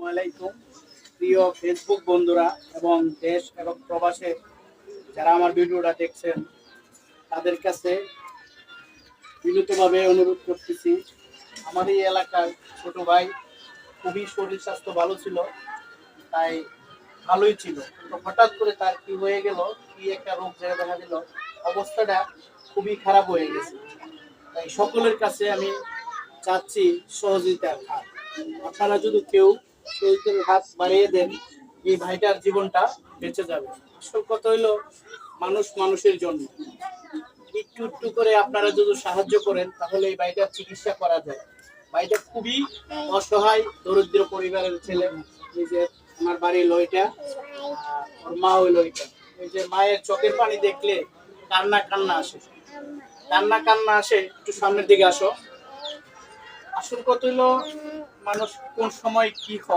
আলাইকুম প্রিয় ফেসবুক বন্ধুরা এবং দেশ এবং প্রবাসে যারা আমার ভিডিওটা দেখছেন তাদের কাছে বিনীতভাবে অনুরোধ করতেছি। আমার এই এলাকার ছোট ভাই খুবই শরীর স্বাস্থ্য ভালো ছিল, তাই ভালোই ছিল, কিন্তু হঠাৎ করে তার কি হয়ে গেল, কি একটা রোগ দেখা দিল, অবস্থাটা খুবই খারাপ হয়ে গেছে। তাই সকলের কাছে আমি চাচ্ছি সহযোগিতার হাত। আপনারা যদি কেউ সহযোগিতার হাত বাড়িয়ে দেন, এই ভাইটার জীবনটা বেঁচে যাবে। আসল কথা হইলো মানুষ মানুষের জন্য। একটু একটু করে আপনারা যদি সাহায্য করেন তাহলে এই ভাইটার চিকিৎসা করা যায়। ভাইটা খুবই অসহায় দরিদ্র পরিবারের ছেলে। এই যে আমার বাড়ি লইটা, ওর মা হইল এটা। এই যে মায়ের চোখের পানি দেখলে কান্না কান্না আসে, কান্না কান্না আসে। একটু সামনের দিকে আসো। আসল কথা হইলো মানুষ কোন সময় কি হয়